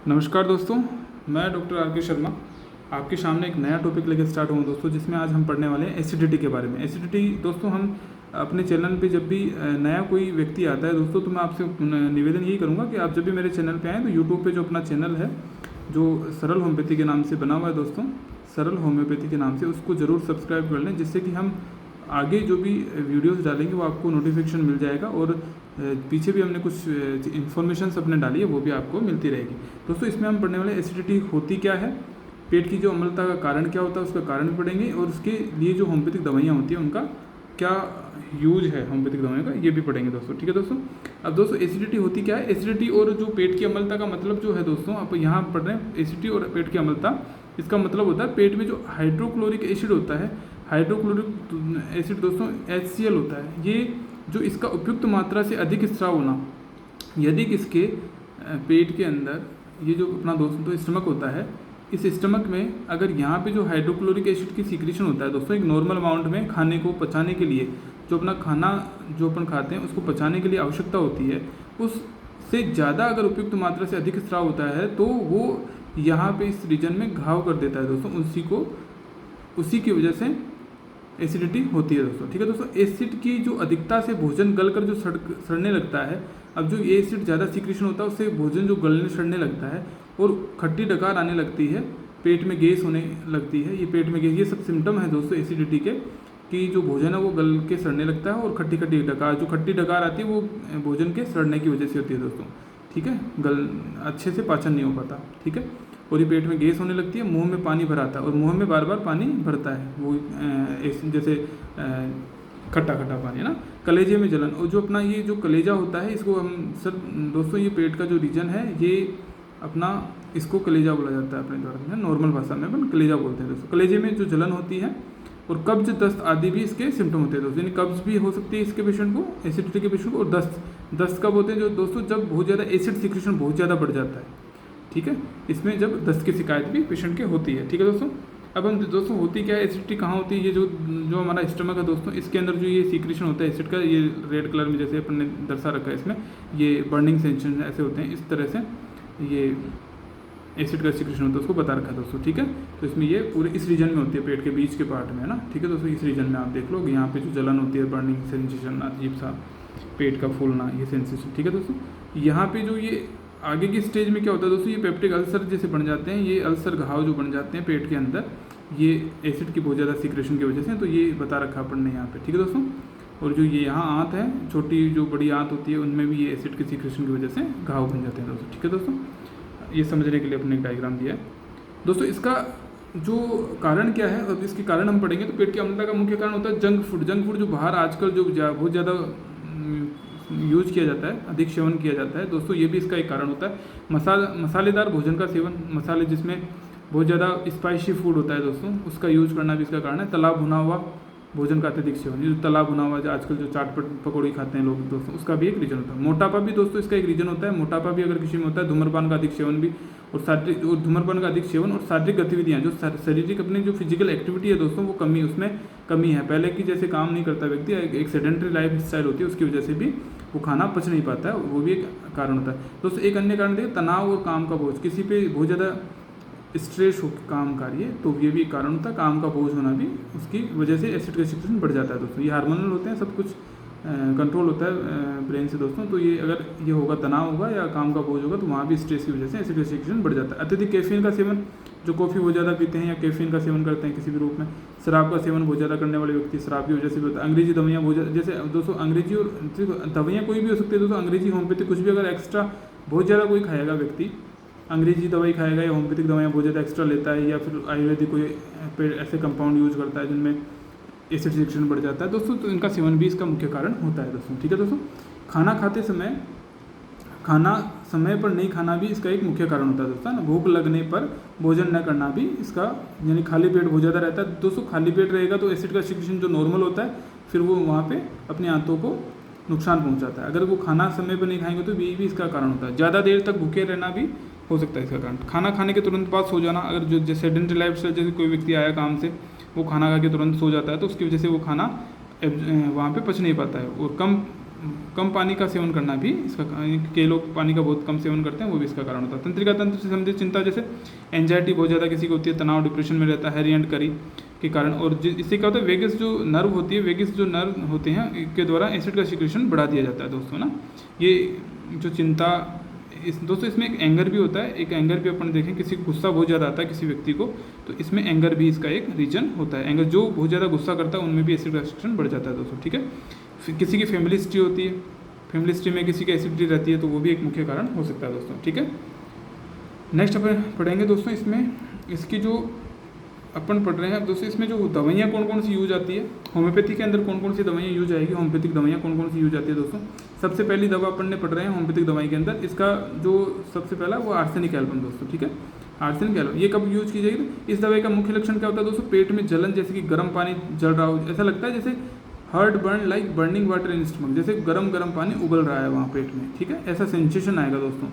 नमस्कार दोस्तों, मैं डॉक्टर आर के शर्मा आपके सामने एक नया टॉपिक लेकर स्टार्ट हुआ दोस्तों, जिसमें आज हम पढ़ने वाले हैं एसिडिटी के बारे में। एसिडिटी दोस्तों, हम अपने चैनल पे जब भी नया कोई व्यक्ति आता है दोस्तों, तो मैं आपसे निवेदन यही करूँगा कि आप जब भी मेरे चैनल पे आएँ तो यूट्यूब पे जो अपना चैनल है, जो सरल होम्योपैथी के नाम से बना हुआ है दोस्तों, सरल होम्योपैथी के नाम से, उसको ज़रूर सब्सक्राइब कर लें, जिससे कि हम आगे जो भी वीडियोस डालेंगे वो आपको नोटिफिकेशन मिल जाएगा। और पीछे भी हमने कुछ इन्फॉर्मेशन अपने डाली है, वो भी आपको मिलती रहेगी दोस्तों। इसमें हम पढ़ने वाले एसिडिटी होती क्या है, पेट की जो अम्लता का कारण क्या होता है, उसका कारण भी पढ़ेंगे, और उसके लिए जो होम्योपैथिक दवाइयाँ होती हैं उनका क्या यूज है होम्योपैथिक दवाइयों का, ये भी पढ़ेंगे दोस्तों। ठीक है दोस्तों। अब दोस्तों एसिडिटी होती क्या है, एसिडिटी और जो पेट की अम्लता का मतलब जो है दोस्तों, आप यहाँ पढ़ रहे हैं एसिडिटी और पेट की अम्लता, इसका मतलब होता है पेट में जो हाइड्रोक्लोरिक एसिड होता है, हाइड्रोक्लोरिक एसिड दोस्तों HCl होता है, ये जो इसका उपयुक्त मात्रा से अधिक स्राव होना, यदि किसके पेट के अंदर ये जो अपना दोस्तों तो स्टमक होता है, इस स्टमक में अगर यहाँ पे जो हाइड्रोक्लोरिक एसिड की सीक्रेशन होता है दोस्तों, एक नॉर्मल अमाउंट में खाने को पचाने के लिए, जो अपना खाना जो अपन खाते हैं उसको पचाने के लिए आवश्यकता होती है, उससे ज़्यादा अगर उपयुक्त मात्रा से अधिक स्राव होता है तो वो यहाँ पे इस रीजन में घाव कर देता है दोस्तों, उसी की वजह से एसिडिटी होती है दोस्तों। ठीक है दोस्तों। एसिड की जो अधिकता से भोजन गलकर जो सड़ने लगता है, अब जो ये एसिड ज़्यादा सीक्रेशन होता है उससे भोजन जो गलने सड़ने लगता है और खट्टी डकार आने लगती है, पेट में गैस होने लगती है, ये पेट में गैस, ये सब सिम्टम है दोस्तों एसिडिटी के, कि जो भोजन है वो गल के सड़ने लगता है, और खट्टी खट्टी डकार, जो खट्टी डकार आती है वो भोजन के सड़ने की वजह से होती है दोस्तों। ठीक है, अच्छे से पाचन नहीं हो पाता। ठीक है, और ये पेट में गैस होने लगती है, मुंह में पानी भरा आता है, और मुंह में बार बार पानी भरता है, वो जैसे खट्टा खट्टा पानी है ना। कलेजे में जलन, और जो अपना ये जो कलेजा होता है, इसको हम सर दोस्तों, ये पेट का जो रीजन है, ये अपना इसको कलेजा बोला जाता है अपने द्वारा, नॉर्मल भाषा में अपन कलेजा बोलते हैं दोस्तों। कलेजे में जो जलन होती है, और कब्ज, दस्त आदि भी इसके सिम्टम होते हैं दोस्तों, यानी कब्ज भी हो सकती है इसके पेशेंट को, एसिडिटी के पेशेंट को। और दस्त कब होते हैं जो दोस्तों, जब बहुत ज़्यादा एसिड सिक्रेशन बहुत ज़्यादा बढ़ जाता है। ठीक है, इसमें जब दस्त की शिकायत भी पेशेंट के होती है। ठीक है दोस्तों। अब हम दोस्तों होती क्या है, एसिडिटी कहाँ होती है, ये जो हमारा स्टमक है दोस्तों, इसके अंदर जो ये सीक्रेशन होता है एसिड का, ये रेड कलर में जैसे अपन ने दर्शा रखा है इसमें, ये बर्निंग सेंसेशन ऐसे होते हैं, इस तरह से ये एसिड का सीक्रेशन होता है, उसको बता रखा है दोस्तों। ठीक है, तो इसमें ये पूरे इस रीजन में होती है, पेट के बीच के पार्ट में है ना। ठीक है दोस्तों, इस रीजन में आप देख लो, यहाँ पे जो जलन होती है, बर्निंग सेंसेशन, अजीब सा पेट का फूलना, ये सेंसेशन। ठीक है दोस्तों। यहाँ पे जो ये आगे की स्टेज में क्या होता है दोस्तों, ये पेप्टिक अल्सर जैसे बन जाते हैं, ये अल्सर घाव जो बन जाते हैं पेट के अंदर, ये एसिड की बहुत ज़्यादा सीक्रेशन की वजह से, तो ये बता रखा अपन ने यहाँ पे। ठीक है दोस्तों। और जो ये यहाँ आंत है, छोटी जो बड़ी आंत होती है, उनमें भी ये एसिड की सीक्रेशन की वजह से घाव बन जाते हैं दोस्तों। ठीक है दोस्तों, ये समझने के लिए अपने एक डायग्राम दिया है दोस्तों। इसका जो कारण क्या है, और इसके कारण हम पढ़ेंगे, तो पेट की अम्लता का मुख्य कारण होता है जंक फूड जो बाहर आजकल जो बहुत ज़्यादा यूज किया जाता है, अधिक सेवन किया जाता है दोस्तों, ये भी इसका एक कारण होता है। मसालेदार भोजन का सेवन, मसाले जिसमें बहुत ज़्यादा स्पाइसी फूड होता है दोस्तों, उसका यूज करना भी इसका कारण है। तला भुना हुआ भोजन का अत्यधिक सेवन, ये जो तला भुना हुआ, जो आजकल जो चाट पकौड़ी खाते हैं लोग दोस्तों, उसका भी एक रीजन होता है। मोटापा भी दोस्तों इसका एक रीजन होता है, मोटापा भी अगर किसी में होता है। धूम्रपान का अधिक सेवन भी, और धूम्रपान का अधिक सेवन, और शारीरिक गतिविधियाँ, जो शारीरिक अपनी जो फिजिकल एक्टिविटी है दोस्तों, वो उसमें कमी है, पहले की जैसे काम नहीं करता व्यक्ति, एक सेडेंटरी लाइफ स्टाइल होती है, उसकी वजह से भी वो खाना पच नहीं पाता है, वो भी एक कारण होता है दोस्तों। एक अन्य कारण देखिए, तनाव और काम का बोझ, किसी पे बहुत ज़्यादा स्ट्रेस हो काम कार्य, तो ये भी एक कारण होता है, काम का बोझ होना भी, उसकी वजह से एसिड का सीक्रेशन बढ़ जाता है दोस्तों। ये हार्मोनल होते हैं, सब कुछ कंट्रोल होता है ब्रेन से दोस्तों, तो ये अगर ये होगा, तनाव होगा या काम का बोझ होगा, तो वहाँ भी स्ट्रेस की वजह से एसिड का सीक्रेशन बढ़ जाता है। अत्यधिक कैफीन का सेवन, जो कॉफ़ी बहुत ज़्यादा पीते हैं या कैफीन का सेवन करते हैं किसी भी रूप में, शराब का सेवन बहुत ज़्यादा करने वाले व्यक्ति शराब की वजह से भी होता है। अंग्रेजी दवाइयाँ बहुत ज़्यादा, जैसे दोस्तों अंग्रेजी और दवाइयाँ कोई भी हो सकती है दोस्तों, अंग्रेजी होम्योपैथिक कुछ भी अगर एक्स्ट्रा बहुत ज़्यादा कोई खाएगा व्यक्ति, अंग्रेजी दवाई खाएगा या होम्योपैथिक दवाइयाँ बहुत ज़्यादा एक्स्ट्रा लेता है, या फिर आयुर्वेदिक कोई ऐसे कंपाउंड यूज करता है जिनमें एसिड सिक्रेशन बढ़ जाता है दोस्तों, तो इनका सेवन भी इसका मुख्य कारण होता है दोस्तों। ठीक है दोस्तों। खाना खाते समय, खाना समय पर नहीं खाना भी इसका एक मुख्य कारण होता है दोस्तों ना। भूख लगने पर भोजन न करना भी इसका, यानी खाली पेट बहुत ज़्यादा रहता है दोस्तों, खाली पेट रहेगा तो एसिड का सिक्रेशन जो नॉर्मल होता है, फिर वो वहाँ पे अपनी आंतों को नुकसान पहुँचाता है। अगर वो खाना समय पर नहीं खाएंगे तो ये भी इसका कारण होता है। ज़्यादा देर तक भूखे रहना भी हो सकता है इसका कारण। खाना खाने के तुरंत बाद सो जाना, अगर जो जैसे सेडेंटरी लाइफ स्टाइल, जैसे कोई व्यक्ति आया काम से, वो खाना खा के तुरंत सो जाता है, तो उसकी वजह से वो खाना वहाँ पे पच नहीं पाता है, और कम कम पानी का सेवन करना भी इसका, कई लोग पानी का बहुत कम सेवन करते हैं, वो भी इसका कारण होता है। तंत्रिका तंत्र से संबंधित चिंता जैसे एंजाइटी बहुत ज़्यादा किसी को होती है, तनाव डिप्रेशन में रहता है हैरी एंड करी के कारण। और इससे क्या होता है, वेगस जो नर्व होती है, वेगस जो नर्व होते हैं के द्वारा एसिड का सिक्रेशन बढ़ा दिया जाता है दोस्तों ना। ये जो चिंता दोस्तों इसमें एक एंगर भी होता है, एक एंगर भी अपन देखें, किसी को गुस्सा बहुत ज़्यादा आता है किसी व्यक्ति को, तो इसमें एंगर भी इसका एक रीजन होता है। एंगर जो बहुत ज़्यादा गुस्सा करता है उनमें भी एसिड का सिक्रेशन बढ़ जाता है दोस्तों, ठीक है। फिर किसी की फैमिली हिस्ट्री होती है, फैमिली हिस्ट्री में किसी की एसिडिटी रहती है, तो वो भी एक मुख्य कारण हो सकता है दोस्तों, ठीक है। नेक्स्ट अपन पढ़ेंगे दोस्तों, इसमें इसकी जो अपन पढ़ रहे हैं दोस्तों, इसमें जो दवाइयाँ कौन कौन सी यूज आती है, होम्योपैथी के अंदर कौन कौन सी दवाइयाँ यूज आएगी, होम्योपैथिक दवाइयाँ कौन कौन सी यूज आती है दोस्तों। सबसे पहली दवा अपन ने पढ़ रहे हैं होम्योपैथिक दवाई के अंदर, इसका जो सबसे पहला वो आर्सेनिक एल्बम दोस्तों, ठीक है। आर्सेनिक एल्बम ये कब यूज की जाएगी, इस दवाई का मुख्य लक्षण क्या होता है दोस्तों, पेट में जलन, जैसे कि गर्म पानी जल रहा हो, ऐसा लगता है जैसे heart burn like burning water in stomach, जैसे गरम पानी उबल रहा है वहाँ पेट में, ठीक है, ऐसा सेंसेशन आएगा दोस्तों,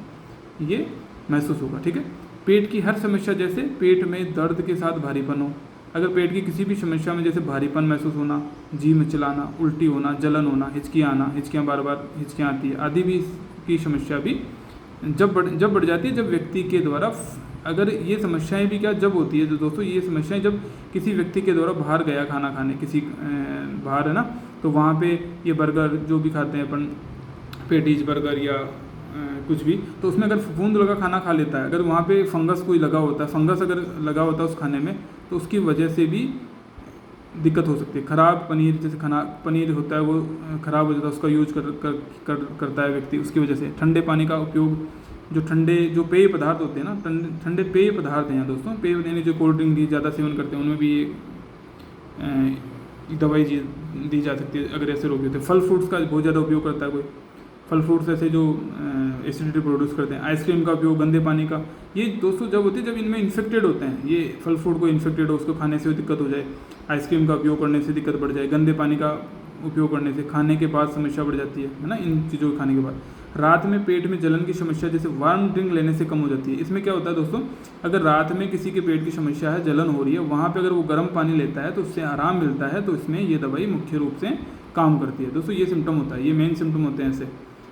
ये महसूस होगा, ठीक है। पेट की हर समस्या, जैसे पेट में दर्द के साथ भारीपन हो, अगर पेट की किसी भी समस्या में जैसे भारीपन महसूस होना, जी मचलाना, उल्टी होना, जलन होना, हिचकियाँ आना, हिचकियाँ बार बार हिचकियाँ आती है आदि भी की समस्या भी जब बढ़ जाती है, जब व्यक्ति के द्वारा, अगर ये समस्याएं भी क्या जब होती है तो दोस्तों, ये समस्याएं जब किसी व्यक्ति के द्वारा बाहर गया खाना खाने, किसी बाहर है ना, तो वहाँ पे ये बर्गर जो भी खाते हैं अपन, पेटीज बर्गर या कुछ भी, तो उसमें अगर फफूंद लगा खाना खा लेता है, अगर वहाँ पे फंगस कोई लगा होता है, फंगस अगर लगा होता है उस खाने में, तो उसकी वजह से भी दिक्कत हो सकती है। ख़राब पनीर, जैसे पनीर होता है वो ख़राब हो जाता है, उसका यूज करता है व्यक्ति, उसकी वजह से। ठंडे पानी का उपयोग, जो ठंडे जो पेय पदार्थ होते हैं ना, ठंडे पेय पदार्थ हैं दोस्तों, पेय यानी जो कोल्ड ड्रिंक ज़्यादा सेवन करते हैं, उनमें भी दवाई दी जा सकती है अगर ऐसे रोगी होते हैं। फल फ्रूट्स का बहुत ज़्यादा उपयोग करता है कोई, फल फ्रूट्स ऐसे जो एसिडिटी प्रोड्यूस करते हैं। आइसक्रीम का उपयोग, गंदे पानी का, ये दोस्तों जब होती है जब इनमें इन्फेक्टेड होते हैं, ये फल फ्रूट को इन्फेक्टेड हो, उसको खाने से दिक्कत हो जाए, आइसक्रीम का उपयोग करने से दिक्कत बढ़ जाए, गंदे पानी का उपयोग करने से खाने के बाद समस्या बढ़ जाती है ना, इन चीज़ों को खाने के बाद। रात में पेट में जलन की समस्या जैसे वार्म ड्रिंक लेने से कम हो जाती है। इसमें क्या होता है दोस्तों, अगर रात में किसी के पेट की समस्या है, जलन हो रही है, वहाँ पे अगर वो गर्म पानी लेता है तो उससे आराम मिलता है, तो इसमें ये दवाई मुख्य रूप से काम करती है दोस्तों। ये सिम्टम होता है, ये मेन सिम्टम होते हैं ऐसे।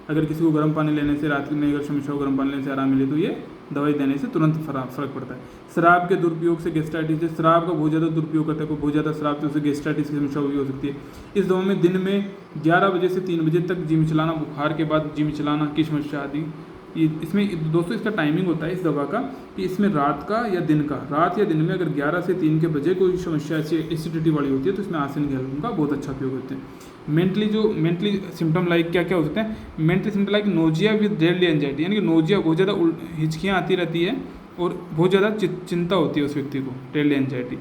अगर किसी को गर्म पानी लेने से, रात में अगर समस्या हो, गर्म पानी लेने से आराम मिले, तो ये दवाई देने से तुरंत फर्क पड़ता है। शराब के दुरुपयोग से गैस्ट्राइटिस, जैसे शराब का बहुत ज़्यादा दुरुपयोग करता है कोई, बहुत ज़्यादा शराब, तो उससे गैस्ट्राइटिस की समस्या भी हो सकती है। इस दवा में दिन में 11 बजे से 3 बजे तक जिम चलाना, बुखार के बाद जिम चलाना की समस्या आदि, इसमें दोस्तों इसका टाइमिंग होता है इस दवा का कि इसमें रात का या दिन का, रात या दिन में अगर 11 से 3 के बजे कोई समस्या ऐसी एसिडिटी वाली होती है, तो इसमें आर्सेनिक एल्बम का बहुत अच्छा उपयोग होते हैं। मेंटली सिम्टम लाइक क्या क्या हो सकते हैं, mentally symptom like nausea with deadly anxiety, यानी कि नोजिया, बहुत ज़्यादा हिचकियाँ आती रहती है और बहुत ज़्यादा चिंता होती है उस व्यक्ति को, deadly anxiety.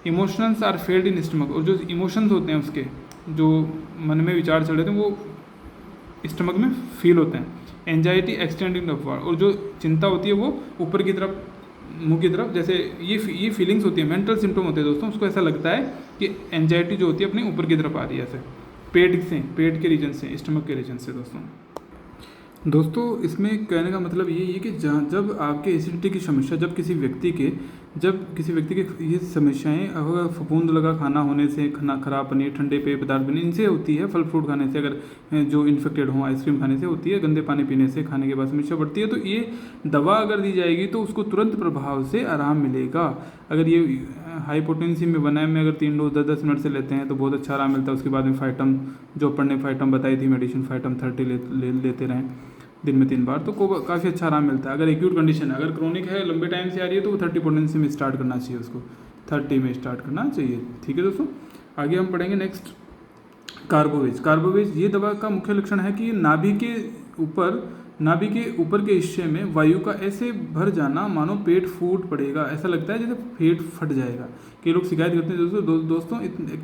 Emotions are felt in stomach, और जो इमोशंस होते हैं उसके, जो मन में विचार चल रहे थे वो स्टमक में फील होते हैं। एंजाइटी एक्सटेंडिंग अपवर्ड, और जो चिंता होती है वो ऊपर की तरफ, मुंह की तरफ, जैसे ये फीलिंग्स होती है, मेंटल सिम्टम होते हैं दोस्तों। उसको ऐसा लगता है कि एंजाइटी जो होती है अपनी ऊपर की तरफ आ रही है, ऐसे पेट के रीजन से, स्टमक के रीजन से दोस्तों इसमें कहने का मतलब ये है कि जब आपके एसिडिटी की समस्या, जब किसी व्यक्ति के ये समस्याएं अगर फफूंद लगा खाना होने से, खराब पनीर, ठंडे पेय पदार्थ बने, इनसे होती है, फल फ्रूट खाने से, अगर जो इन्फेक्टेड हो, आइसक्रीम खाने से होती है, गंदे पानी पीने से, खाने के बाद समस्या बढ़ती है, तो ये दवा अगर दी जाएगी तो उसको तुरंत प्रभाव से आराम मिलेगा। अगर ये हाई पोटेंसी में बनाए में अगर 3 डोज 10-10 मिनट से लेते हैं तो बहुत अच्छा आराम मिलता है। उसके बाद में फाइटम, जो अपन ने फाइटम बताई थी मेडिसिन, फाइटम 30 लेते रहें दिन में 3 बार, तो काफ़ी अच्छा आराम मिलता है। अगर एक्यूट कंडीशन है, अगर क्रोनिक है, लंबे टाइम से आ रही है, तो वो 30 पोटेंसी में स्टार्ट करना चाहिए, उसको 30 में स्टार्ट करना चाहिए, ठीक है दोस्तों। आगे हम पढ़ेंगे नेक्स्ट कार्बोवेज। ये दवा का मुख्य लक्षण है कि नाभि के ऊपर के हिस्से में वायु का ऐसे भर जाना मानो पेट फूट पड़ेगा, ऐसा लगता है जैसे पेट फट जाएगा। कई लोग शिकायत करते हैं दोस्तों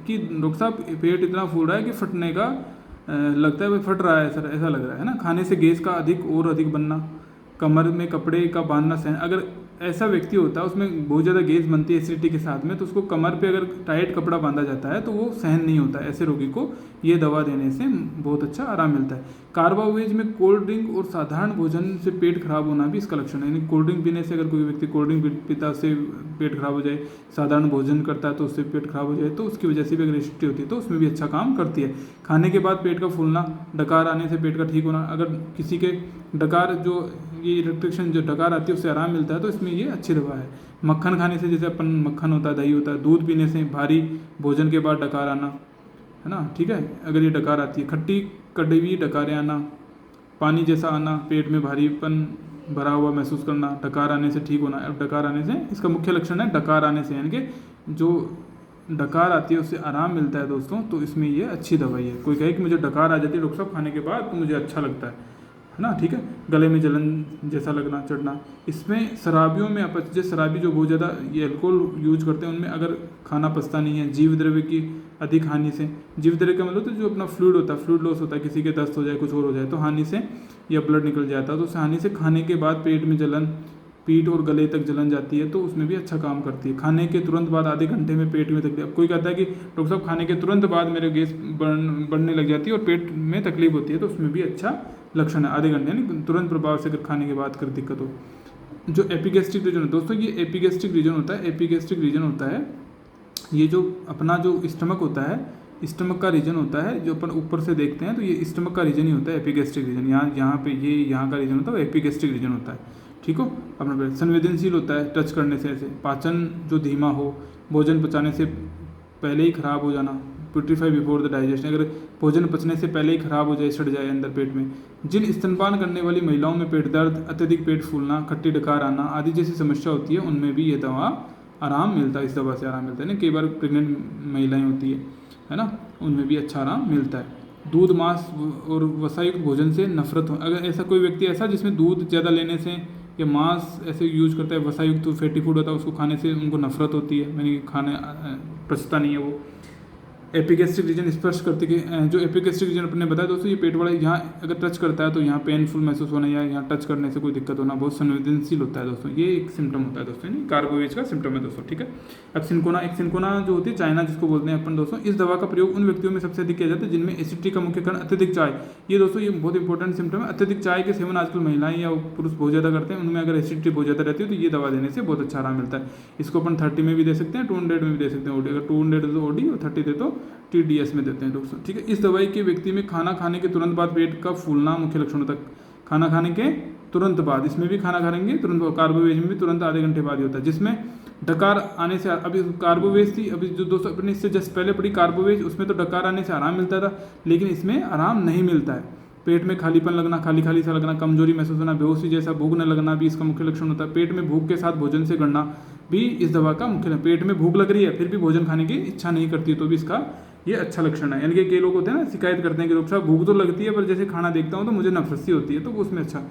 कि डॉक्टर साहब पेट इतना फूल रहा है कि फटने का लगता है, फट रहा है सर, ऐसा लग रहा है ना। खाने से गैस का अधिक बनना, कमर में कपड़े का बांधना सहन, अगर ऐसा व्यक्ति होता है उसमें बहुत ज़्यादा गैस बनती है एसिडिटी के साथ में, तो उसको कमर पे अगर टाइट कपड़ा बांधा जाता है तो वो सहन नहीं होता है। ऐसे रोगी को ये दवा देने से बहुत अच्छा आराम मिलता है। कार्बावेज में कोल्ड ड्रिंक और साधारण भोजन से पेट खराब होना भी इसका लक्षण है। यानी कोल्ड ड्रिंक पीने से, अगर कोई व्यक्ति कोल्ड ड्रिंक पीता उससे पेट खराब हो जाए, साधारण भोजन करता है तो उससे पेट खराब हो जाए, तो उसकी वजह से भी अगर एसिडिटी होती है तो उसमें भी अच्छा काम करती है। खाने के बाद पेट का फूलना, डकार आने से पेट का ठीक होना, अगर किसी के डकार जो ये इरिटेशन जो डकार आती है उससे आराम मिलता है तो इसमें ये अच्छी दवा है। मक्खन खाने से, जैसे अपन मक्खन होता है, दही होता है, दूध पीने से भारी भोजन के बाद डकार आना, है ना, ठीक है, अगर ये डकार आती है। खट्टी कड़वी डकारें आना, पानी जैसा आना, पेट में भारीपन भरा हुआ महसूस करना, डकार आने से ठीक होना। अब डकार आने से, इसका मुख्य लक्षण है डकार आने से, यानी कि जो डकार आती है उससे आराम मिलता है दोस्तों, तो इसमें ये अच्छी दवाई है। कोई कहे कि मुझे डकार आ जाती है डॉक्टर साहब खाने के बाद तो मुझे अच्छा लगता है ना, ठीक है, गले में जलन जैसा लगना, चढ़ना। इसमें शराबियों में अपच, जैसे शराबी जो बहुत ज़्यादा ये अल्कोहल यूज करते हैं उनमें अगर खाना पचता नहीं है, जीव द्रव्य की अधिक हानि से, जीव द्रव्य का मतलब तो जो अपना फ्लूइड होता है, फ्लूइड लॉस होता है, किसी के दस्त हो जाए, कुछ और हो जाए तो हानि से, या ब्लड निकल जाता है तो उस हानि से खाने के बाद पेट में जलन, पीठ और गले तक जलन जाती है तो उसमें भी अच्छा काम करती है। खाने के तुरंत बाद आधे घंटे में पेट में तकलीफ, कोई कहता है कि डॉक्टर साहब खाने के तुरंत बाद मेरे गैस बढ़ने लग जाती है और पेट में तकलीफ होती है, तो उसमें भी अच्छा लक्षण है। आधे घंटे यानी तुरंत प्रभाव से अगर खाने के बाद कर दिक्कत हो। जो एपिगैस्ट्रिक रीजन है दोस्तों, ये एपिगैस्ट्रिक रीजन होता है। एपिगैस्ट्रिक रीजन होता है ये जो अपना जो स्टमक होता है, स्टमक का रीजन होता है, जो अपन ऊपर से देखते हैं तो ये स्टमक का रीजन ही होता है एपिगैस्ट्रिक रीजन। यहाँ पे ये यहाँ का रीजन होता है वो एपिगैस्ट्रिक रीजन होता है, ठीक हो। अपना संवेदनशील होता है टच करने से, ऐसे पाचन जो धीमा हो, भोजन पचाने से पहले ही खराब हो जाना, प्यूट्रीफाई बिफोर द डाइजेशन, अगर भोजन पचने से पहले ही खराब हो जाए, सड़ जाए अंदर पेट में। जिन स्तनपान करने वाली महिलाओं में पेट दर्द, अत्यधिक पेट फूलना, खट्टी डकार आना आदि जैसी समस्या होती है उनमें भी ये दवा आराम मिलता है, इस दवा से आराम मिलता है ना। कई बार प्रेग्नेंट महिलाएं होती है ना, उनमें भी अच्छा आराम मिलता है। दूध, मांस और वसायुक्त भोजन से नफरत हो, अगर ऐसा कोई व्यक्ति ऐसा जिसमें दूध ज़्यादा लेने से या मांस ऐसे यूज करता है, वसायुक्त फैटी फूड होता है, उसको खाने से उनको नफरत होती है, मैंने खाने पचता नहीं है वो। एपिगैस्ट्रिक रीजन स्पर्श करते कि जो एपिगैस्ट्रिक रीजन अपने बताया दोस्तों, ये पेट वाला यहाँ अगर टच करता है तो यहाँ पेनफुल महसूस होना या यहाँ टच करने से कोई दिक्कत होना, बहुत संवेदनशील होता है दोस्तों, ये एक सिम्टम होता है दोस्तों, यानी कार्बोवेज का सिम्टम है दोस्तों, ठीक है। अब सिनकोना, एक सिनकोना जो होती है चाइना जिसको बोलते हैं अपन दोस्तों, इस दवा का प्रयोग उन व्यक्तियों में सबसे अधिक किया जाता है जिनमें एसिडिटी का मुख्य कारण अत्यधिक चाय, ये दोस्तों ये बहुत इंपॉर्टेंट सिम्टम है। अत्यधिक चाय के सेवन आजकल महिलाएं या पुरुष बहुत ज़्यादा करते हैं, उनमें अगर एसिडिटी बहुत ज़्यादा रहती है तो ये दवा देने से बहुत अच्छा आराम मिलता है। इसको अपन 30 में भी दे सकते हैं, 200 में भी दे सकते हैं ओडी, अगर 200 तो ओडी और 30 दे तो TDS में देते हैं दोस्तों, ठीक है। इस दवाई के व्यक्ति में खाना खाने के तुरंत बाद पेट का फूलना मुख्य लक्षण होता है। खाना खाने के तुरंत बाद, इसमें भी खाना खाएंगे तुरंत, कार्बोवेज में भी तुरंत आधे घंटे बाद ही होता है। जिसमें डकार आने से, अभी कार्बोवेज थी, अभी जो दोस्तों अपने इससे जस्ट पहले पड़ी कार्बोवेज, उसमें तो डकार आने से आराम मिलता था, लेकिन इसमें आराम नहीं मिलता है। पेट में खालीपन लगना, खाली खाली सा लगना, कमजोरी महसूस होना, बेहोशी जैसा, भूख न लगना भी इसका मुख्य लक्षण होता है। पेट में भूख के साथ भोजन से गड़ना भी इस दवा का मुख्य लक्षण। पेट में भूख लग रही है फिर भी भोजन खाने की इच्छा नहीं करती तो भी इसका ये अच्छा लक्षण है। यानी कि कई लोग होते हैं ना, शिकायत करते हैं कि डॉक्टर साहब भूख तो लगती है पर जैसे खाना देखता हूँ तो मुझे नफरत सी होती है, तो वो उसमें अच्छा।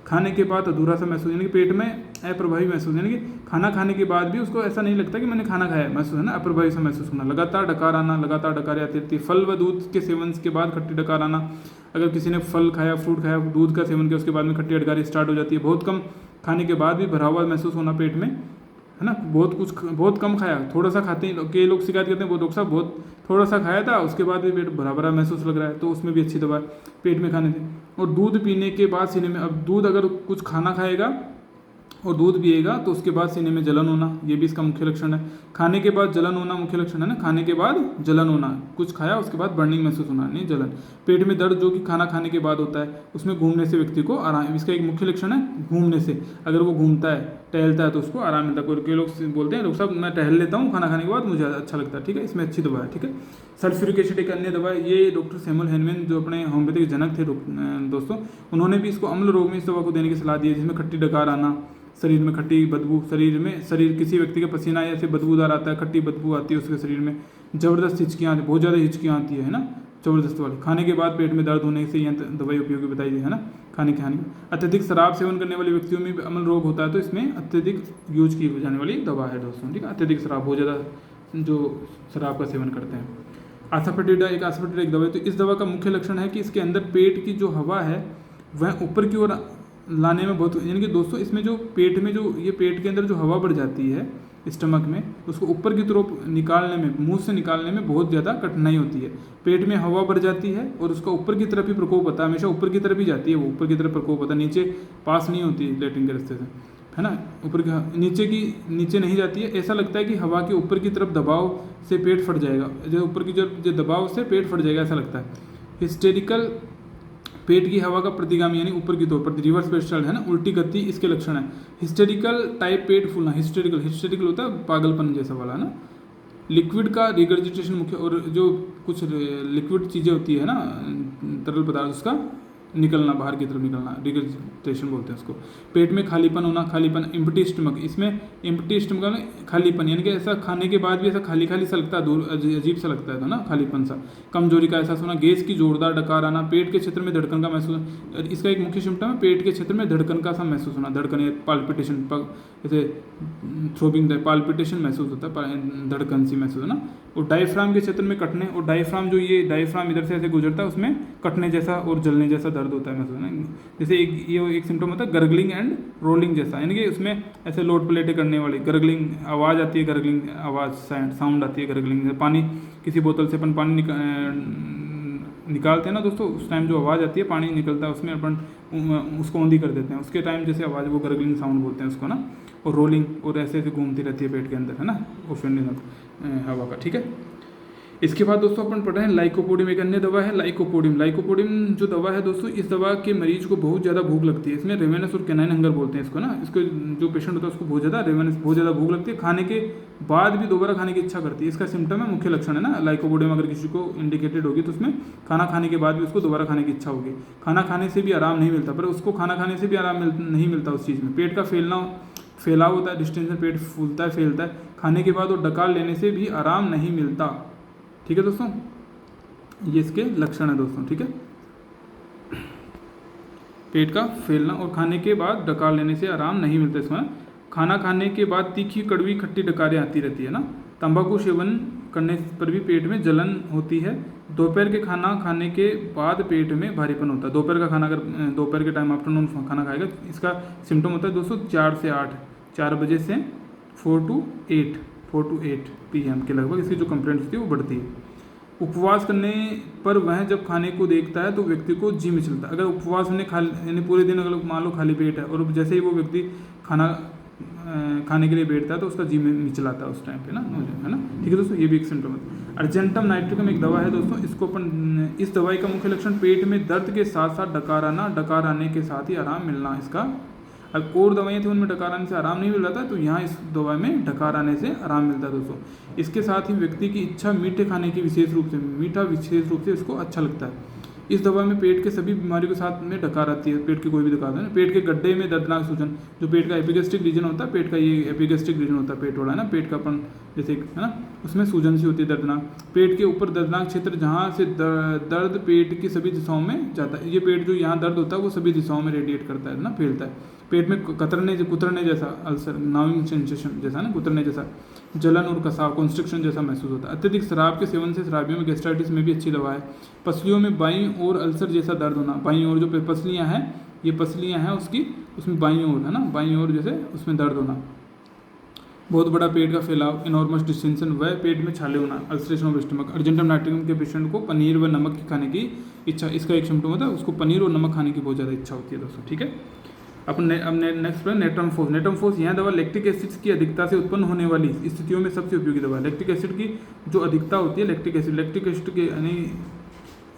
खाने के बाद अधूरा सा महसूस, यानी कि पेट में अप्रभावी महसूस, यानी कि खाना खाने के बाद भी उसको ऐसा नहीं लगता कि मैंने खाना खाया महसूस है ना, अप्रभावी सा महसूस होना। लगातार डकार आना, लगातार डकारें आती रहती है। फल व दूध के सेवन के बाद खट्टी डकार आना, अगर किसी ने फल खाया, फ्रूट खाया, दूध का सेवन किया, उसके बाद में खट्टी डकारी स्टार्ट हो जाती है। बहुत कम खाने के बाद भी भरा हुआ महसूस होना पेट में, है ना, बहुत कम खाया, थोड़ा सा खाते हैं, कई लोग शिकायत करते हैं वो डॉक्टर साहब बहुत थोड़ा सा खाया था उसके बाद भी पेट भरा भरा महसूस लग रहा है, तो उसमें भी अच्छी दवा है पेट में खाने से। और दूध पीने के बाद सीने में, अब दूध अगर कुछ खाना खाएगा और दूध पिएगा तो उसके बाद सीने में जलन होना, ये भी इसका मुख्य लक्षण है। खाने के बाद जलन होना मुख्य लक्षण है ना, खाने के बाद जलन होना, कुछ खाया उसके बाद बर्निंग महसूस होना, नहीं जलन। पेट में दर्द जो कि खाना खाने के बाद होता है, उसमें घूमने से व्यक्ति को आराम, इसका एक मुख्य लक्षण है घूमने से, अगर वो घूमता है, टहलता है तो उसको आराम मिलता है। कई लोग बोलते हैं डॉक्टर साहब मैं टहल लेता हूँ खाना खाने के बाद मुझे अच्छा लगता है, ठीक है, इसमें अच्छी दवा है, ठीक है। सल्फ्यूरिक एसिड एक अन्य दवा है, ये डॉक्टर सैमुअल हैनमैन जो अपने होम्योपैथिक जनक थे दोस्तों, उन्होंने भी इसको अम्ल रोग में इस दवा को देने की सलाह दी है, जिसमें खट्टी डकार आना, शरीर में खट्टी बदबू, शरीर किसी व्यक्ति का पसीना ऐसे बदबूदार आता है, खट्टी बदबू आती है उसके शरीर में, ज़बरदस्त हिचकियाँ आती, बहुत ज़्यादा हिचकियाँ आती है ना, ज़बरदस्त वाली। खाने के बाद पेट में दर्द होने से यह दवाई उपयोगी बताई है ना, खाने के हानि। अत्यधिक शराब सेवन करने वाले व्यक्तियों में भी अम्ल रोग होता है, तो इसमें अत्यधिक यूज की जाने वाली दवा है दोस्तों, ठीक है। अत्यधिक शराब, बहुत ज़्यादा जो शराब का सेवन करते हैं। आसाफेटिडा एक दवा है, तो इस दवा का मुख्य लक्षण है कि इसके अंदर पेट की जो हवा है वह ऊपर की ओर लाने में बहुत, यानी कि दोस्तों इसमें जो पेट में जो ये पेट के अंदर जो हवा बढ़ जाती है स्टमक में, उसको ऊपर की तरफ निकालने में, मुंह से निकालने में बहुत ज़्यादा कठिनाई होती है। पेट में हवा बढ़ जाती है और उसका ऊपर की तरफ ही प्रकोप होता है, हमेशा ऊपर की तरफ ही जाती है, वो ऊपर की तरफ प्रकोप होता है, नीचे पास नहीं होती है लेटरिन के रास्ते से, है ना। ऊपर की नीचे नहीं जाती है। ऐसा लगता है कि हवा के ऊपर की तरफ दबाव से पेट फट जाएगा, जो ऊपर की जो दबाव से पेट फट जाएगा ऐसा लगता है। हिस्टेरिकल, पेट की हवा का प्रतिगामी यानी ऊपर की तौर पर रिवर्स पेस्टल है ना, उल्टी गति इसके लक्षण है। हिस्टेरिकल टाइप पेट फूलना, हिस्टेरिकल होता है पागलपन जैसा वाला ना। लिक्विड का रिगर्जिटेशन मुख्य, और जो कुछ लिक्विड चीज़ें होती है ना, तरल पदार्थ, उसका निकलना, बाहर की तरफ निकलना, रिगर्जिटेशन बोलते हैं उसको। पेट में खालीपन होना, खालीपन, एम्प्टी स्टमक, इसमें एम्प्टी स्टमक में खालीपन यानी कि ऐसा खाने के बाद भी ऐसा खाली खाली सा लगता है, दूर अजीब सा लगता है ना, खालीपन सा। कमजोरी का एहसास होना, गैस की जोरदार डकार आना, पेट के क्षेत्र में धड़कन का महसूस, इसका एक मुख्य सिम्टम है पेट के क्षेत्र में धड़कन का सा महसूस होना, धड़कन पाल्पिटेशन, जैसे थ्रोबिंग पाल्पिटेशन महसूस होता है, धड़कन सी महसूस होना। और डायफ्राम के क्षेत्र में कटने, और डायफ्राम जो ये डायफ्राम इधर से ऐसे गुजरता है उसमें कटने जैसा और जलने जैसा दर्द होता है महसूस होना। जैसे एक सिम्टम होता है गर्गलिंग एंड रोलिंग जैसा, यानी कि उसमें ऐसे लोड प्लेटें करने वाली गर्गलिंग आवाज़ आती है, गर्गलिंग आवाज़ साउंड आती है, गर्गलिंग। पानी, किसी बोतल से अपन पानी निकालते हैं ना दोस्तों, उस टाइम जो आवाज़ आती है, पानी निकलता है उसमें अपन उसको औंधी कर देते हैं, उसके टाइम जैसे आवाज़, वो गर्गलिंग साउंड बोलते हैं उसको ना। और रोलिंग, और ऐसे ऐसे घूमती रहती है पेट के अंदर, है ना, ओशन हवा का, ठीक है। इसके बाद दोस्तों अपन पढ़ रहे हैं लाइकोपोडियम, एक अन्य दवा है लाइकोपोडियम। लाइकोपोडियम जो दवा है दोस्तों, इस दवा के मरीज को बहुत ज़्यादा भूख लगती है, इसमें रेवेनस और कैनाइन हंगर बोलते हैं इसको ना। इसको जो पेशेंट होता है उसको बहुत ज़्यादा भूख लगती है, खाने के बाद भी दोबारा खाने की इच्छा करती है, इसका सिम्टम है, मुख्य लक्षण है ना लाइकोपोडियम। अगर किसी को इंडिकेटेड होगी तो उसमें खाना खाने के बाद भी उसको दोबारा खाने की इच्छा होगी। खाना खाने से भी आराम नहीं मिलता, पर उसको खाना खाने से भी आराम नहीं मिलता उस चीज़ में। पेट का फैलाव होता है, डिस्टेंशन, पेट फूलता है, फैलता है, खाने के बाद और डकार लेने से भी आराम नहीं मिलता, ठीक है दोस्तों। ये इसके लक्षण है दोस्तों, ठीक है। पेट का फैलना और खाने के बाद डकार लेने से आराम नहीं मिलता इसमें। खाना खाने के बाद तीखी, कड़वी, खट्टी डकारें आती रहती है ना। तंबाकू सेवन करने पर भी पेट में जलन होती है। दोपहर के खाना खाने के बाद पेट में भारीपन होता है। दोपहर का खाना, अगर दोपहर के टाइम आफ्टरनून खाना खाएगा, इसका सिम्टम होता है दोस्तों 4 से 8, 4 बजे से 4 to 8 PM के लगभग इसकी जो कंप्लेंट होती है वो बढ़ती है। उपवास करने पर वह जब खाने को देखता है तो व्यक्ति को जी मिचलता है। अगर उपवास में यानी पूरे दिन अगर मान लो खाली पेट है और जैसे ही वो व्यक्ति खाने के लिए बैठता है तो उसका जी में मिचलाता है उस टाइम पे ना, है ना, ठीक है दोस्तों। ये भी एक सिम्टम है। अर्जेंटम नाइट्रिकम एक दवा है दोस्तों, इसको अपन, इस दवाई का मुख्य लक्षण पेट में दर्द के साथ साथ डकार आना, डकार आने के साथ ही आराम मिलना इसका। अब और दवाइयाँ थी उनमें डकार आने से आराम नहीं मिल रहा था, तो यहाँ इस दवा में डकार आने से आराम मिलता है दोस्तों। इसके साथ ही व्यक्ति की इच्छा मीठे खाने की विशेष रूप से इसको अच्छा लगता है। इस दवा में पेट के सभी बीमारियों के साथ में डकार आती है, पेट की कोई भी डकार है ना। पेट के गड्ढे में दर्दनाक सूजन, जो पेट का एपिगेस्ट्रिक रीजन होता है, पेट का ये एपिगेस्ट्रिक रीजन होता है पेट वाला है ना, पेट का अपन जैसे है ना, उसमें सूजन सी होती है दर्दनाक। पेट के ऊपर दर्दनाक क्षेत्र जहाँ से दर्द पेट की सभी दिशाओं में जाता है। ये पेट जो यहाँ दर्द होता है वो सभी दिशाओं में रेडिएट करता है ना, फैलता है। पेट में कुतरने जैसा, अल्सर, नाविंग सेंसेशन जैसा ना, कुतरने जैसा, जलन और कसाव, कॉन्स्ट्रिक्शन जैसा महसूस होता है। अत्यधिक शराब के सेवन से शराबियों में गैस्ट्राइटिस में भी अच्छी दवा है। पसलियों में बाईं ओर अल्सर जैसा दर्द होना, बाईं ओर जो पसलियाँ हैं, ये पसलियाँ हैं उसकी, उसमें बाईं ओर है ना, बाईं ओर जैसे उसमें दर्द होना। बहुत बड़ा पेट का फैलाव, इनॉर्मस डिस्टेंशन, वह पेट में छाले होना, ulceration of stomach. Argentum nitricum के पेशेंट को पनीर व नमक की खाने की इच्छा, इसका एक सिम्टम होता है, उसको पनीर और नमक खाने की बहुत ज़्यादा इच्छा होती है दोस्तों, ठीक है। अब नेक्स्ट पर नेट्रमफोस। नेट्रमफोस यह दवा लैक्टिक एसिड की अधिकता से उत्पन्न होने वाली स्थितियों में सबसे उपयोगी दवा है। लैक्टिक एसिड की जो अधिकता होती है, लैक्टिक एसिड के यानी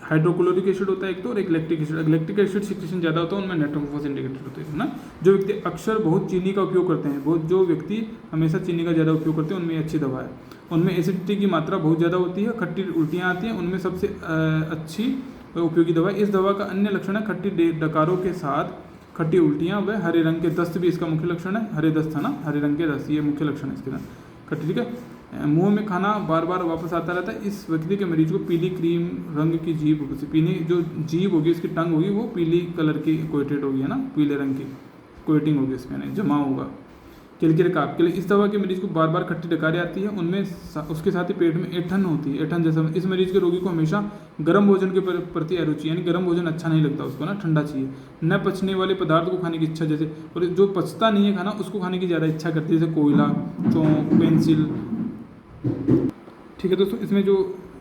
हाइड्रोक्लोरिक एसिड होता है एक तो, और एक lactic acid. Lactic acid secretion ज़्यादा होता है उनमें नेट्रमफोस इंडिकेटेड होते हैं ना। जो व्यक्ति अक्सर बहुत चीनी का उपयोग करते हैं, जो व्यक्ति हमेशा चीनी का ज़्यादा उपयोग करते हैं, उनमें अच्छी दवा है। उनमें एसिडिटी की मात्रा बहुत ज़्यादा होती है, खट्टी उल्टियाँ आती हैं, उनमें सबसे अच्छी उपयोगी दवा। इस दवा का अन्य लक्षण है खट्टी डकारों के साथ खट्टी उल्टियाँ व हरे रंग के दस्त भी इसका मुख्य लक्षण है। हरे दस्त है ना, हरे रंग के दस्त, ये मुख्य लक्षण है इसके ना, खट्टी, ठीक है। मुंह में खाना बार बार वापस आता रहता है। इस व्यक्ति के मरीज को पीली क्रीम रंग की जीभ, पीली जो जीभ होगी, उसकी टंग होगी, वो पीली कलर की कोटेड होगी है ना, पीले रंग की कोटिंग होगी इसमें, जमा होगा, कैलकुलेट कार्ब के लिए इस दवा के मरीज को बार बार खट्टी डकारी आती है, उनमें उसके साथ ही पेट में ऐंठन होती है, ऐंठन जैसा। इस मरीज के रोगी को हमेशा गर्म भोजन के प्रति अरुचि, यानी गर्म भोजन अच्छा नहीं लगता उसको ना, ठंडा चाहिए। न पचने वाले पदार्थ को खाने की इच्छा, जैसे और जो पचता नहीं है खाना उसको खाने की ज़्यादा इच्छा करती है, जैसे कोयला, चौंक, पेंसिल। ठीक है दोस्तों, इसमें जो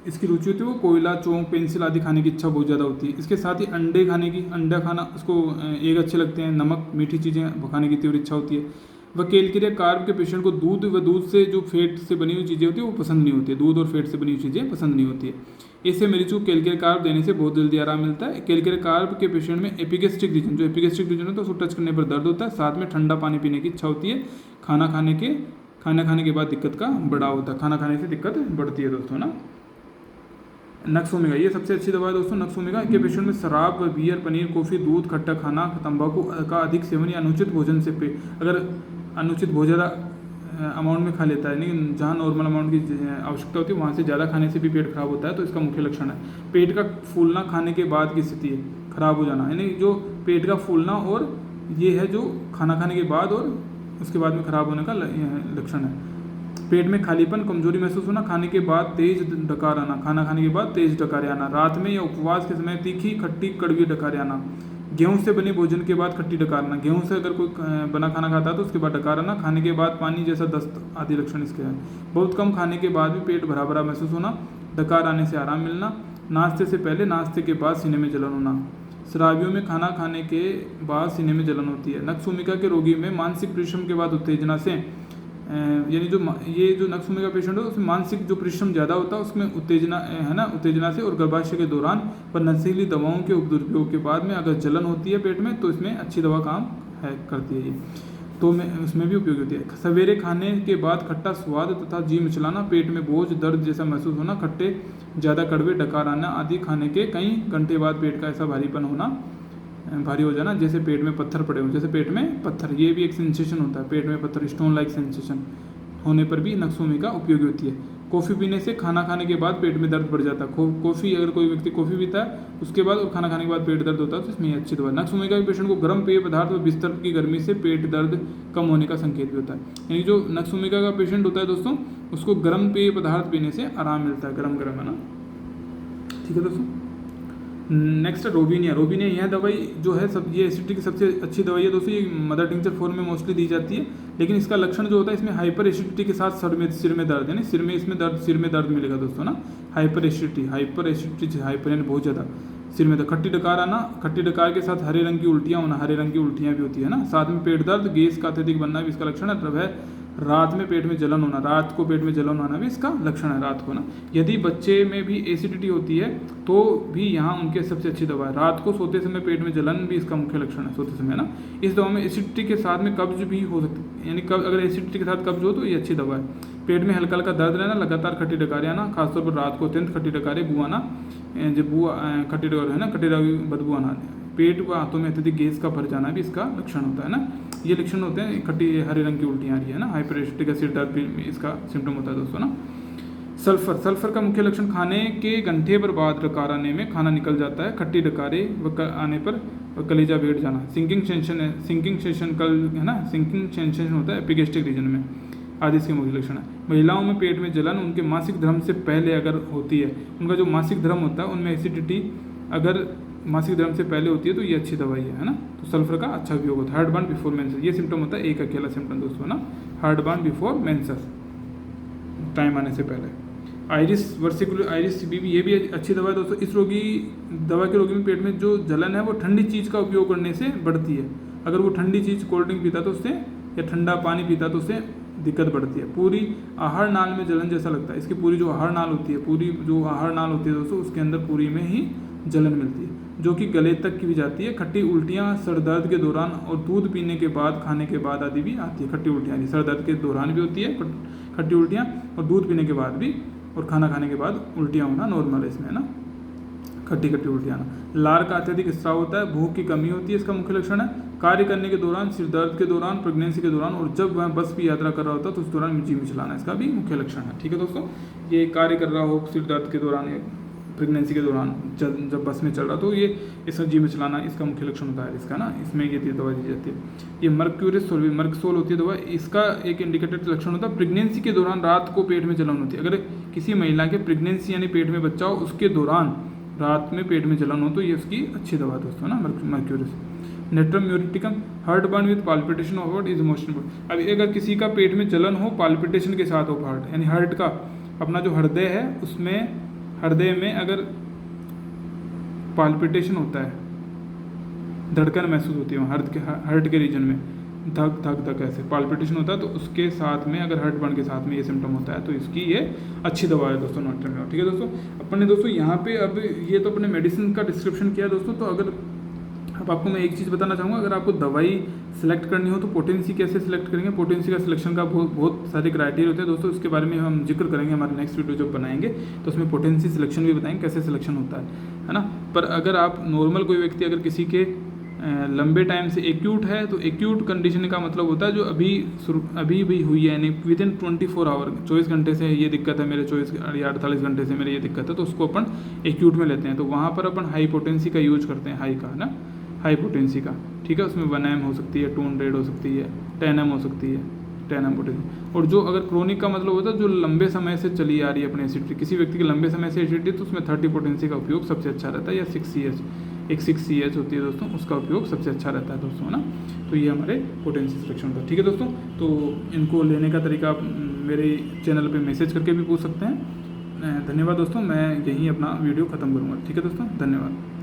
इसकी रुचि होती है वो कोयला, चौंक, पेंसिल आदि खाने की इच्छा बहुत ज़्यादा होती है। इसके साथ ही अंडे खाने की, अंडा खाना उसको एक अच्छे लगते हैं। नमक, मीठी चीज़ें खाने की तीव्र इच्छा होती है। वह कैलकुलेट कार्ब के पेशेंट को दूध व दूध से जो फैट से बनी हुई चीज़ें होती है वो पसंद नहीं होती है, दूध और फैट से बनी हुई चीज़ें पसंद नहीं होती है। इससे मरीज को कैलकुलेट कार्ब देने से बहुत जल्दी आराम मिलता है। कैलकुलेट कार्ब के पेशेंट में एपिगेस्ट्रिक रीजन, जो एपिगेस्ट्रिक रीजन होता है उसको टच करने पर दर्द होता है, साथ में ठंडा पानी पीने की इच्छा होती है। खाना खाने के बाद दिक्कत का बढ़ाव होता है, खाना खाने से दिक्कत बढ़ती है दोस्तों ना। नक्स ओमेगा, ये सबसे अच्छी दवा है दोस्तों। नक्स ओमेगा के पेशेंट में शराब, बियर, पनीर, कॉफ़ी, दूध, खट्टा खाना, तंबाकू का अधिक सेवन या अनुचित भोजन से अगर अनुचित बहुत ज़्यादा अमाउंट में खा लेता है, यानी जहाँ नॉर्मल अमाउंट की आवश्यकता होती है वहाँ से ज़्यादा खाने से भी पेट खराब होता है, तो इसका मुख्य लक्षण है। पेट का फूलना खाने के बाद की स्थिति है, खराब हो जाना, यानी जो पेट का फूलना और ये है जो खाना खाने के बाद और उसके बाद में खराब होने का लक्षण है। पेट में खालीपन, कमजोरी महसूस होना, खाने के बाद तेज डकार आना, खाना खाने के बाद तेज डकारें आना, रात में या उपवास के समय तीखी, खट्टी, कड़वी डकारें आना, गेहूं से बने भोजन के बाद खट्टी डकार आना, गेहूं से अगर कोई बना खाना खाता है तो उसके बाद डकार आना, खाने के बाद पानी जैसा दस्त आदि लक्षण इसके हैं। बहुत कम खाने के बाद भी पेट भरा भरा महसूस होना, डकार आने से आराम मिलना, नाश्ते से पहले, नाश्ते के बाद सीने में जलन होना, शराबियों में खाना खाने के बाद सीने में जलन होती है। नक्स ओमेगा के रोगी में मानसिक परिश्रम के बाद उत्तेजना से, यानी जो नक्स ओमेगा पेशेंट है उसमें मानसिक जो परिश्रम ज़्यादा होता है उसमें उत्तेजना है ना, उत्तेजना से और गर्भाशय के दौरान पर नशीली दवाओं के दुरुपयोग के बाद में अगर जलन होती है पेट में तो इसमें अच्छी दवा काम करती है ये, तो उसमें भी उपयोगी होती है। सवेरे खाने के बाद खट्टा स्वाद तथा जी मिचलाना, पेट में बोझ, दर्द जैसा महसूस होना, खट्टे, ज़्यादा कड़वे, डकार आना आदि, खाने के कई घंटे बाद पेट का ऐसा भारीपन होना, भारी हो जाना जैसे पेट में पत्थर पड़े हो, जैसे पेट में पत्थर, ये भी एक सेंसेशन होता है, पेट में पत्थर, स्टोन लाइक सेंसेशन होने पर भी नक्स ओमेगा उपयोगी होती है। कॉफ़ी पीने से खाना खाने के बाद पेट में दर्द बढ़ जाता है। कॉफ़ी अगर कोई व्यक्ति कॉफ़ी पीता है उसके बाद और खाना खाने के बाद पेट दर्द होता है तो इसमें ये अच्छी दवा है। नक्स ओमेगा के पेशेंट को गर्म पेय पदार्थ और बिस्तर की गर्मी से पेट दर्द कम होने का संकेत भी होता है। यानी जो नक्स ओमेगा का पेशेंट होता है दोस्तों उसको गर्म पेय पदार्थ पीने से आराम मिलता है, गर्म है ना। ठीक है दोस्तों, नेक्स्ट है रोबिनिया। रोबिनिया यह दवाई जो है सब ये एसिडिटी की सबसे अच्छी दवाई है दोस्तों। ये मदर टिंचर फॉर्म में मोस्टली दी जाती है, लेकिन इसका लक्षण जो होता है इसमें हाइपर एसिडिटी के साथ सिर में दर्द, यानी सिर में दर्द मिलेगा दोस्तों ना। हाइपर एसिडिटी हाइपर यानी बहुत ज़्यादा सिर में दर्द, खट्टी डकार आना, खट्टी डकार के साथ हरे रंग की उल्टियाँ होना, हरे रंग की उल्टियाँ भी होती है ना, साथ में पेट दर्द, गैस का अत्यधिक बनना भी इसका लक्षण है। रात में पेट में जलन होना, रात को पेट में जलन होना भी इसका लक्षण है, रात को ना। यदि बच्चे में भी एसिडिटी होती है तो भी यहाँ उनके सबसे अच्छी दवा है। रात को सोते समय पेट में जलन भी इसका मुख्य लक्षण है, सोते समय ना। इस दवा में एसिडिटी के साथ में कब्ज भी हो सकती है, यानी अगर एसिडिटी के साथ कब्ज हो तो ये अच्छी दवा है। पेट में हल्का हल्का दर्द रहना, लगातार खट्टी डकारें आना, खासतौर पर रात को अत्यंत खट्टी डकारें, बू आना, जब खट्टी डकार है ना, खट्टी बदबू आना, पेट व हाथों में अत्यधिक गैस का भर जाना भी इसका लक्षण होता है ना। ये लक्षण होते हैं, खट्टी हरे रंग की उल्टियाँ आ रही है ना, हाइपर एसिडिटी का सिर दर्द भी इसका सिम्टम होता है दोस्तों ना। सल्फर का मुख्य लक्षण खाने के घंटे पर बाद डकार आने में खाना निकल जाता है, खट्टी डकारे आने पर कलेजा बैठ जाना, सिंकिंग सेंसेशन कल है ना, सिंकिंग सेंसेशन होता है एपिगेस्ट्रिक रीजन में आदि इसके मुख्य लक्षण है। महिलाओं में पेट में जलन उनके मासिक धर्म से पहले अगर होती है, उनका जो मासिक धर्म होता है उनमें एसिडिटी अगर मासिक धर्म से पहले होती है तो ये अच्छी दवाई है ना। तो सल्फर का अच्छा उपयोग होता है। हार्ट बर्न बिफोर मेंसेस, ये सिम्टम होता है एक अकेला सिम्टम दोस्तों ना, heart burn before menses, time आने से पहले। आइरिस वर्सिकुलर आइरिस भी ये भी अच्छी दवा है दोस्तों। इस दवा के रोगी में पेट में जो जलन है वो ठंडी चीज़ का उपयोग करने से बढ़ती है। अगर वो ठंडी चीज़ कोल्ड ड्रिंक पीता तो उससे, या ठंडा पानी पीता तो उससे दिक्कत बढ़ती है। पूरी आहार नाल में जलन जैसा लगता है, इसकी पूरी जो आहार नाल होती है दोस्तों उसके अंदर पूरी में ही जलन मिलती है, जो कि गले तक की भी जाती है। खट्टी उल्टियाँ सर दर्द के दौरान और दूध पीने के बाद, खाने के बाद आदि भी आती है। खट्टी उल्टियाँ सर दर्द के दौरान भी होती है खट्टी उल्टियाँ, और दूध पीने के बाद भी, और खाना खाने के बाद उल्टियाँ होना नॉर्मल है इसमें ना, खट्टी उल्टियाँ आना। लार का अत्यधिक स्राव होता है, भूख की कमी होती है, इसका मुख्य लक्षण है। कार्य करने के दौरान, सिर दर्द के दौरान, प्रेगनेंसी के दौरान, और जब वह बस की यात्रा कर रहा होता है तो उस दौरान जी मिचलाना इसका भी मुख्य लक्षण है। ठीक है दोस्तों, ये कार्य कर रहा हो सिर दर्द के दौरान, प्रेगनेंसी के दौरान जब बस में चल रहा, तो ये इसका जी में चलाना इसका मुख्य लक्षण होता है इसका ना, इसमें ये दवा दी जाती है। ये मर्क्यूरिसोल, मर्कसोल होती है दवा, इसका एक इंडिकेटेड लक्षण होता है प्रेगनेंसी के दौरान रात को पेट में जलन होती है। अगर किसी महिला के प्रेगनेंसी यानी पेट में बच्चा हो, उसके दौरान रात में पेट में जलन हो, तो ये उसकी अच्छी दवा है दोस्तों ना, mercurius. Natrum muriaticum, heart burn with palpitation of heart is emotional. अब अगर किसी का पेट में जलन हो, पाल्पिटेशन के साथ हो हार्ट, यानी हार्ट का अपना जो हृदय है उसमें, हृदय में अगर पाल्पिटेशन होता है, धड़कन महसूस होती है हार्ट के रीजन में, धक धक धक ऐसे पाल्पिटेशन होता है, तो उसके साथ में अगर हार्ट बर्न के साथ में ये सिम्टम होता है, तो इसकी ये अच्छी दवा है दोस्तों नेट्रम। ठीक है दोस्तों, अपन ने दोस्तों यहाँ पे अब ये तो अपने मेडिसिन का डिस्क्रिप्शन किया दोस्तों। तो अगर अब आपको मैं एक चीज़ बताना चाहूँगा, अगर आपको दवाई सेलेक्ट करनी हो तो पोटेंसी कैसे सेलेक्ट करेंगे। पोटेंसी का सिलेक्शन का बहुत सारे क्राइटेरिया होते हैं दोस्तों, इसके बारे में हम जिक्र करेंगे हमारे नेक्स्ट वीडियो जब बनाएंगे, तो उसमें पोटेंसी सिलेक्शन भी बताएंगे कैसे सिलेक्शन होता है ना। पर अगर आप नॉर्मल कोई व्यक्ति अगर किसी के लंबे टाइम से एक्यूट है, तो एक्यूट कंडीशन का मतलब होता है जो अभी भी हुई है, यानी विद इन 24 आवर, 24 घंटे से ये दिक्कत है मेरे, 24 या 48 घंटे से मेरे ये दिक्कत है, तो उसको अपन एक्यूट में लेते हैं। तो वहाँ पर अपन हाई पोटेंसी का यूज करते हैं, हाई का ना, हाई पोटेंसी का। ठीक है, उसमें 1M हो सकती है, 200 हो सकती है, 10M हो सकती है, 10M पोटेंसी। और जो अगर क्रोनिक का मतलब होता है जो लंबे समय से चली आ रही है अपनी एसिडिटी, किसी व्यक्ति की लंबे समय से एसिडिटी, तो उसमें 30 पोटेंसी का उपयोग सबसे अच्छा रहता है, या 6CH, एक 6CH होती है दोस्तों, उसका उपयोग सबसे अच्छा रहता है दोस्तों, है ना। तो ये हमारे पोटेंसी सिलेक्शन होता है। ठीक है दोस्तों, तो इनको लेने का तरीका आप मेरे चैनल पे मैसेज करके भी पूछ सकते हैं। धन्यवाद दोस्तों, मैं यहीं अपना वीडियो ख़त्म करूँगा। ठीक है दोस्तों, धन्यवाद।